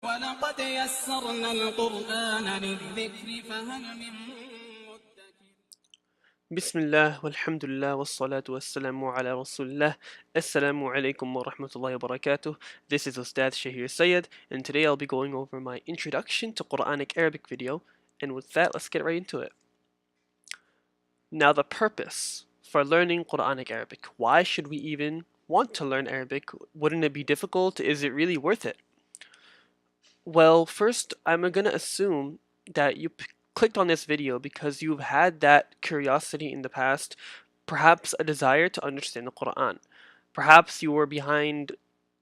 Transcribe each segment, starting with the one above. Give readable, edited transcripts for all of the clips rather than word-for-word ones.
ولقد يسرنا القرآن للذكر فهل من مدكر Bismillah, walhamdulillah, wassalatu wassalamu ala rasulillah. Assalamu alaikum wa rahmatullahi wa barakatuh. This is Ustad Shahir Sayyid, and today I'll be going over my introduction to Quranic Arabic video. And with that, let's get right into it. Now, the purpose for learning Quranic Arabic. Why should we even want to learn Arabic? Wouldn't it be difficult? Is it really worth it? Well, first, I'm gonna assume that you clicked on this video because you've had that curiosity in the past, perhaps a desire to understand the Quran. Perhaps you were behind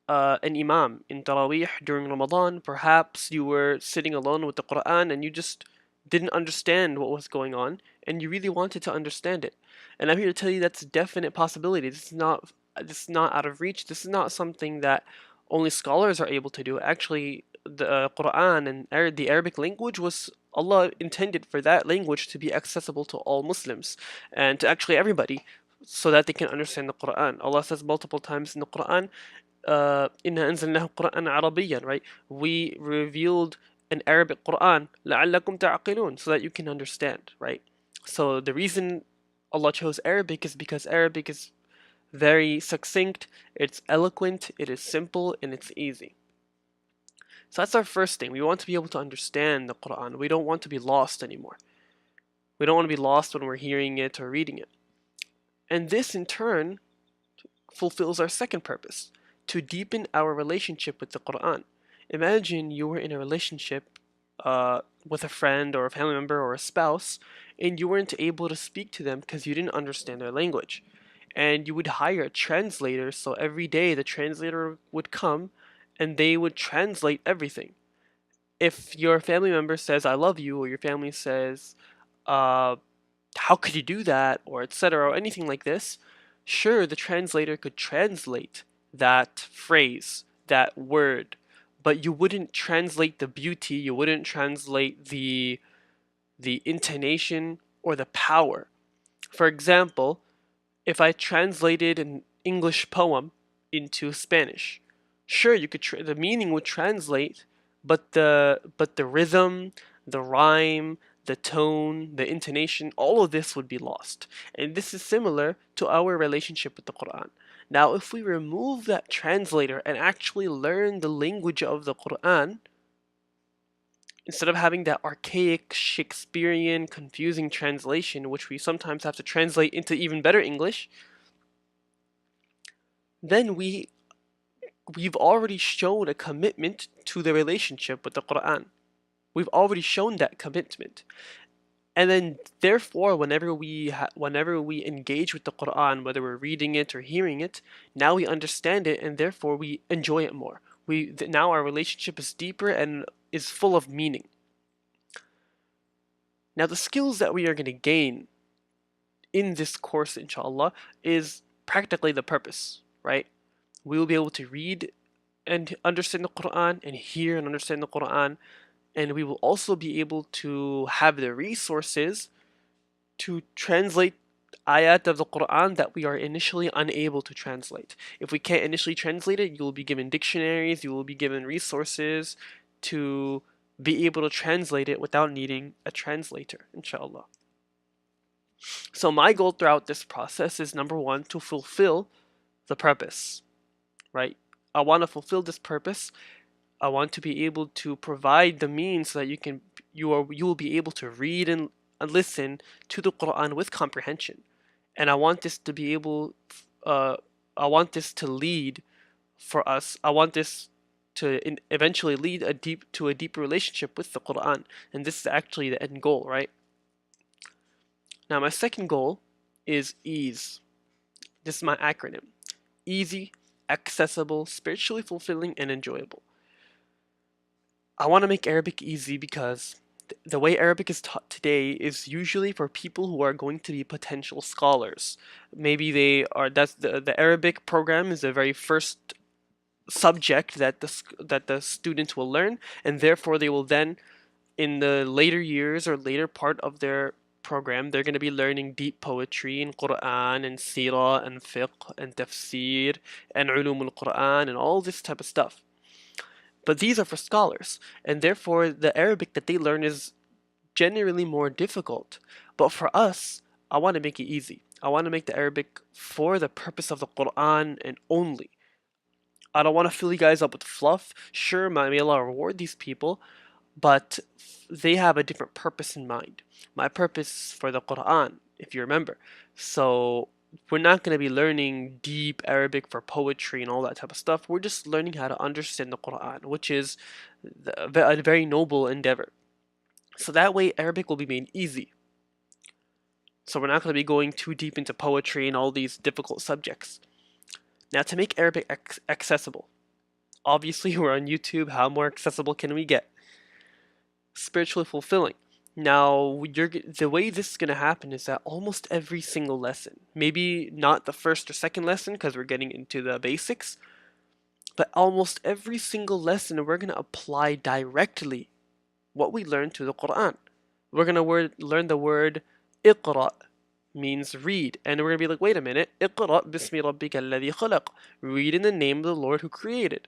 an imam in Taraweeh during Ramadan. Perhaps you were sitting alone with the Quran and you just didn't understand what was going on and you really wanted to understand it. And I'm here to tell you that's a definite possibility. This is not out of reach. This is not something that only scholars are able to do. Actually, the Quran and the Arabic language was Allah intended for that language to be accessible to all Muslims and to actually everybody so that they can understand the Quran. Allah says multiple times in the Quran, إِنَّا أَنزَلْنَاهُ قُرْآنًا عَرَبِيًّا, right? We revealed an Arabic Quran, لَعَلَّكُمْ تَعْقِلُونَ, so that you can understand, right? So the reason Allah chose Arabic is because Arabic is very succinct, it's eloquent, it is simple, and it's easy. So that's our first thing. We want to be able to understand the Quran. We don't want to be lost anymore. We don't want to be lost when we're hearing it or reading it. And this, in turn, fulfills our second purpose, to deepen our relationship with the Quran. Imagine you were in a relationship with a friend or a family member or a spouse, and you weren't able to speak to them because you didn't understand their language. And you would hire a translator, so every day the translator would come and they would translate everything. If your family member says, I love you, or your family says, how could you do that, or etc., or anything like this, sure, the translator could translate that phrase, that word, but you wouldn't translate the beauty, you wouldn't translate the intonation or the power. For example, if I translated an English poem into Spanish, sure, you could the meaning would translate, but the rhythm, the rhyme, the tone, the intonation, all of this would be lost. And this is similar to our relationship with the Quran. Now, if we remove that translator and actually learn the language of the Quran, instead of having that archaic Shakespearean confusing translation, which we sometimes have to translate into even better English, then we've already shown a commitment to the relationship with the Quran. We've already shown that commitment. And then therefore whenever we engage with the Quran, whether we're reading it or hearing it, now we understand it and therefore we enjoy it more. Now our relationship is deeper and is full of meaning. Now the skills that we are going to gain in this course, inshallah, is practically the purpose, right? We will be able to read and understand the Quran and hear and understand the Quran, and we will also be able to have the resources to translate ayat of the Quran that we are initially unable to translate. If we can't initially translate it, you will be given dictionaries, you will be given resources to be able to translate it without needing a translator, inshallah. So my goal throughout this process is, number one, to fulfill the purpose, right? I want to fulfill this purpose. I want to be able to provide the means so that you will be able to read and listen to the Quran with comprehension. And I want this to be able I want this to lead for us. I want this to eventually lead to a deeper relationship with the Quran. And this is actually the end goal, right? Now my second goal is ease. This is my acronym. Easy, accessible, spiritually fulfilling, and enjoyable. I want to make Arabic easy because the way Arabic is taught today is usually for people who are going to be potential scholars. Maybe that's the Arabic program is the very first subject that the students will learn, and therefore they will then, in the later years or later part of their program, they're going to be learning deep poetry and Quran and Sirah and Fiqh and Tafsir and Ulum al-Quran and all this type of stuff. But these are for scholars, and therefore the Arabic that they learn is generally more difficult. But for us, I want to make it easy. I want to make the Arabic for the purpose of the Quran and only. I don't want to fill you guys up with fluff. Sure, may Allah reward these people, but they have a different purpose in mind. My purpose is for the Quran, if you remember. So we're not going to be learning deep Arabic for poetry and all that type of stuff. We're just learning how to understand the Quran, which is a very noble endeavor. So that way Arabic will be made easy. So we're not going to be going too deep into poetry and all these difficult subjects. Now, to make Arabic accessible, obviously we're on YouTube. How more accessible can we get? Spiritually fulfilling. Now, the way this is going to happen is that almost every single lesson, maybe not the first or second lesson because we're getting into the basics, but almost every single lesson we're going to apply directly what we learned to the Quran. We're going to learn the word iqra, means read, and we're going to be like, wait a minute, iqra bismi rabbika alladhi khalaq, read in the name of the Lord who created,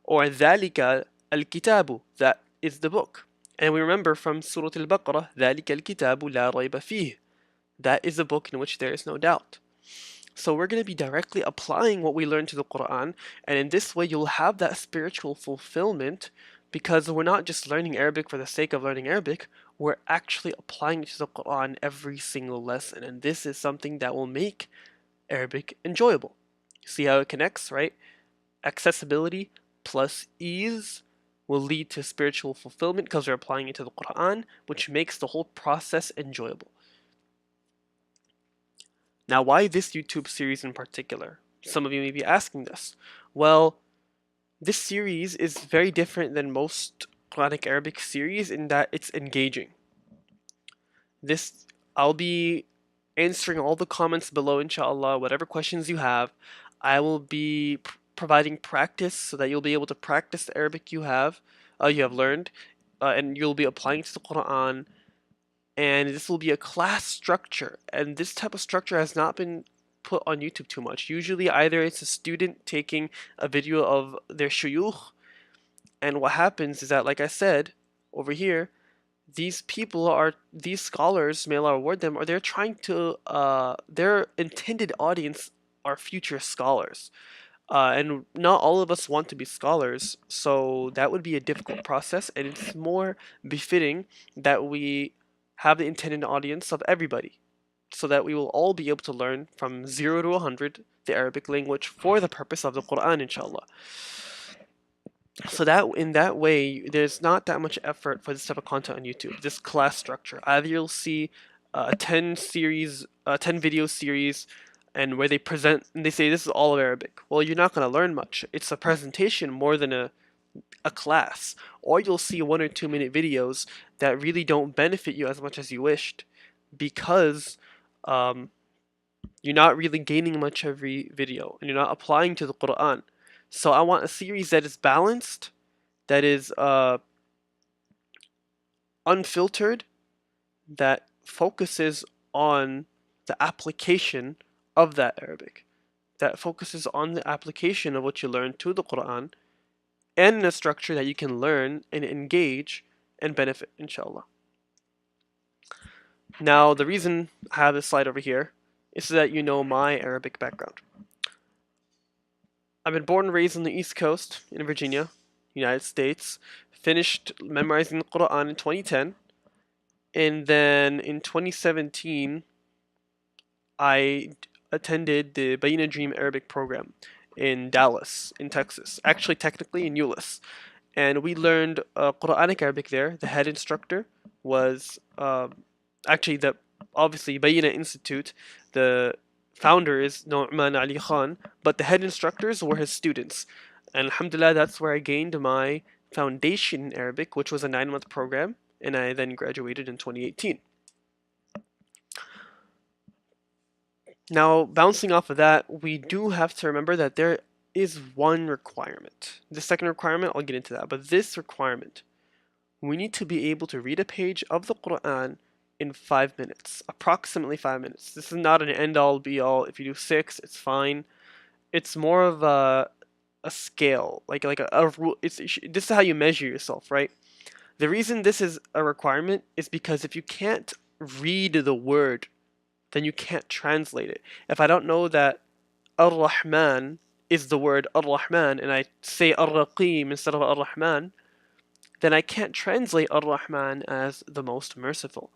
or dhalika al-kitabu, that is the book. And we remember from Surah Al-Baqarah, ذَلِكَ الْكِتَابُ لَا رَيْبَ فِيهِ, that is a book in which there is no doubt. So we're going to be directly applying what we learned to the Quran, and in this way you'll have that spiritual fulfillment, because we're not just learning Arabic for the sake of learning Arabic, we're actually applying it to the Quran every single lesson, and this is something that will make Arabic enjoyable. See how it connects, right? Accessibility plus ease will lead to spiritual fulfillment because we're applying it to the Quran, which makes the whole process enjoyable. Now, why this YouTube series in particular? Some of you may be asking this. Well, this series is very different than most Quranic Arabic series in that it's engaging. I'll be answering all the comments below, inshallah. Whatever questions you have, I will be providing practice so that you'll be able to practice the Arabic you have learned, and you'll be applying it to the Quran. And this will be a class structure, and this type of structure has not been put on YouTube too much. Usually either it's a student taking a video of their shuyukh, and what happens is that, like I said over here, these scholars, may Allah reward them, or they're trying to, their intended audience are future scholars. And not all of us want to be scholars, so that would be a difficult process, and it's more befitting that we have the intended audience of everybody, so that we will all be able to learn from 0 to 100 the Arabic language for the purpose of the Quran, inshallah. So that in that way, there's not that much effort for this type of content on YouTube. This class structure, either you'll see a 10 video series, and where they present and they say this is all of Arabic. Well, you're not going to learn much. It's a presentation more than a class. Or you'll see 1 or 2 minute videos that really don't benefit you as much as you wished, because you're not really gaining much every video, and you're not applying to the Quran. So I want a series that is balanced, that is unfiltered, that focuses on the application of that Arabic, that focuses on the application of what you learn to the Quran, and in a structure that you can learn and engage and benefit, inshallah. Now, the reason I have this slide over here is so that you know my Arabic background. I've been born and raised on the East Coast in Virginia, United States. Finished memorizing the Quran in 2010. And then in 2017, I attended the Bayina Dream Arabic program in Dallas, in Texas. Actually, technically in Euless. And we learned Quranic Arabic there. The head instructor was obviously Bayina Institute. The founder is Nu'man Ali Khan, but the head instructors were his students. And alhamdulillah, that's where I gained my foundation in Arabic, which was a 9-month program, and I then graduated in 2018. Now, bouncing off of that, we do have to remember that there is one requirement. The second requirement, I'll get into that, but this requirement, we need to be able to read a page of the Quran in 5 minutes, approximately 5 minutes. This is not an end-all, be-all. If you do 6, it's fine. It's more of a a scale, like a rule. This is how you measure yourself, right? The reason this is a requirement is because if you can't read the word, then you can't translate it. If I don't know that Ar-Rahman is the word Ar-Rahman and I say Ar-Raqim instead of Ar-Rahman, then I can't translate Ar-Rahman as the most merciful.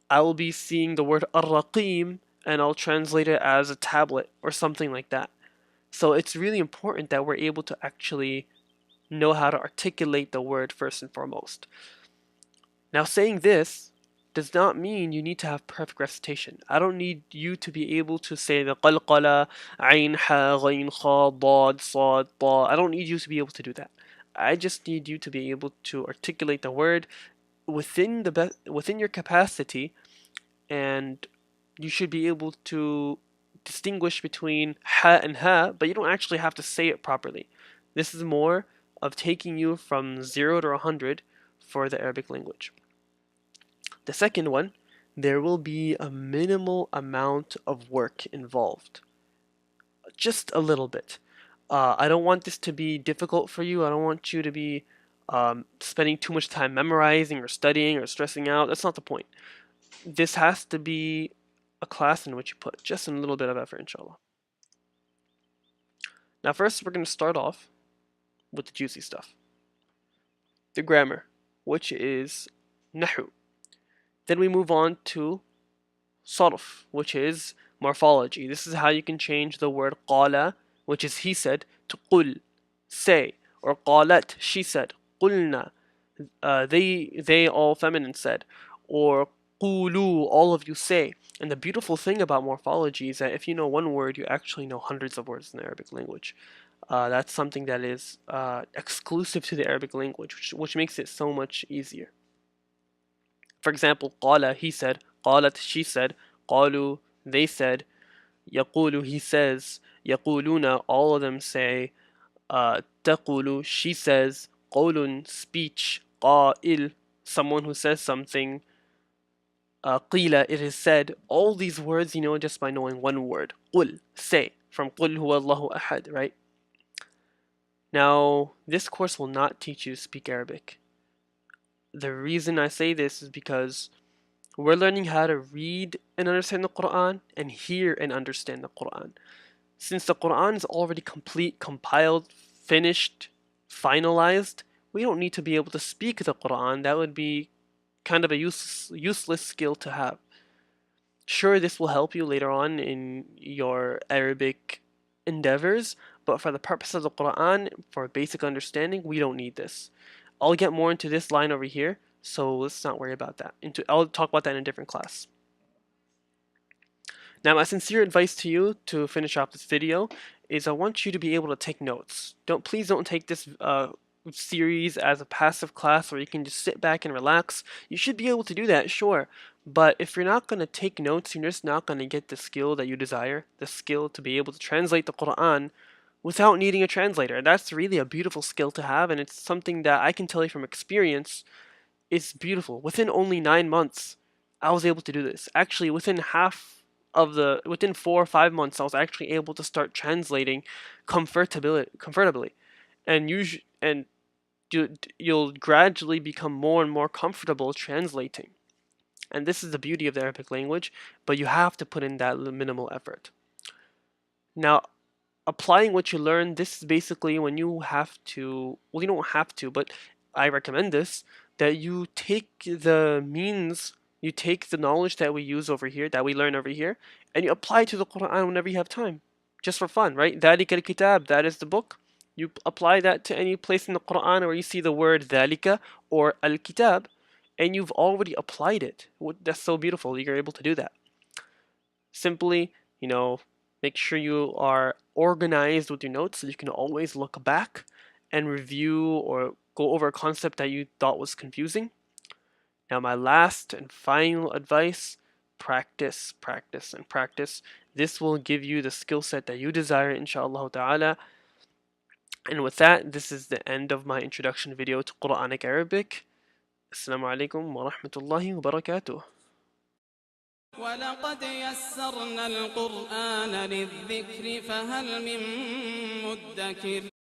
I will be seeing the word Ar-Raqim and I'll translate it as a tablet or something like that. So it's really important that we're able to actually know how to articulate the word first and foremost. Now, saying this does not mean you need to have perfect recitation. I don't need you to be able to say the qalqala, ayn, ha, ghayn, kha, dad, sad, ta. I don't need you to be able to do that. I just need you to be able to articulate the word within your capacity, and you should be able to distinguish between ha and ha, but you don't actually have to say it properly. This is more of taking you from 0 to 100 for the Arabic language. The second one, there will be a minimal amount of work involved. Just a little bit. I don't want this to be difficult for you. I don't want you to be spending too much time memorizing or studying or stressing out. That's not the point. This has to be a class in which you put just a little bit of effort, inshallah. Now, first, we're going to start off with the juicy stuff. The grammar, which is nahu. Then we move on to sarf, which is morphology. This is how you can change the word qala, which is he said, to qul, say, or qalat, she said, qulna, they all feminine said, or qulu, all of you say. And the beautiful thing about morphology is that if you know one word, you actually know hundreds of words in the Arabic language. That's something that is exclusive to the Arabic language, which makes it so much easier. For example, qala, he said, qalat, she said, qalu, they said, yaqulu, he says, yaquluna, all of them say, taqulu, she says, qawlun, speech, qa'il, someone who says something, qila, it is said. All these words you know just by knowing one word, qul, say, from qul huwa Allahu ahad, right? Now, this course will not teach you to speak Arabic. The reason I say this is because we're learning how to read and understand the Quran and hear and understand the Quran. Since the Quran is already complete, compiled, finished, finalized, we don't need to be able to speak the Quran. That would be kind of a useless skill to have. Sure, this will help you later on in your Arabic endeavors, but for the purpose of the Quran, for basic understanding, we don't need this. I'll get more into this line over here, so let's not worry about that. I'll talk about that in a different class. Now, my sincere advice to you to finish off this video is I want you to be able to take notes. Please don't take this series as a passive class where you can just sit back and relax. You should be able to do that, sure. But if you're not going to take notes, you're just not going to get the skill that you desire, the skill to be able to translate the Quran without needing a translator. That's really a beautiful skill to have, and it's something that I can tell you from experience is beautiful. Within only 9 months, I was able to do this. Actually, within 4 or 5 months, I was actually able to start translating comfortably. And you'll gradually become more and more comfortable translating. And this is the beauty of the Arabic language, but you have to put in that minimal effort. Now, applying what you learn, this is basically when you have to, well, you don't have to, but I recommend this, that you take the knowledge that we use over here, that we learn over here, and you apply it to the Quran whenever you have time, just for fun, right? ذَلِكَ الْكِتَابِ, that is the book. You apply that to any place in the Quran where you see the word ذَلِكَ or al-kitab, and you've already applied it. That's so beautiful, you're able to do that. Simply, make sure you are organized with your notes so you can always look back and review or go over a concept that you thought was confusing. Now, my last and final advice, practice, practice, and practice. This will give you the skill set that you desire, inshallah ta'ala. And with that, this is the end of my introduction video to Quranic Arabic. Assalamu alaikum wa rahmatullahi wa barakatuh. ولقد يسرنا القرآن للذكر فهل من مدكر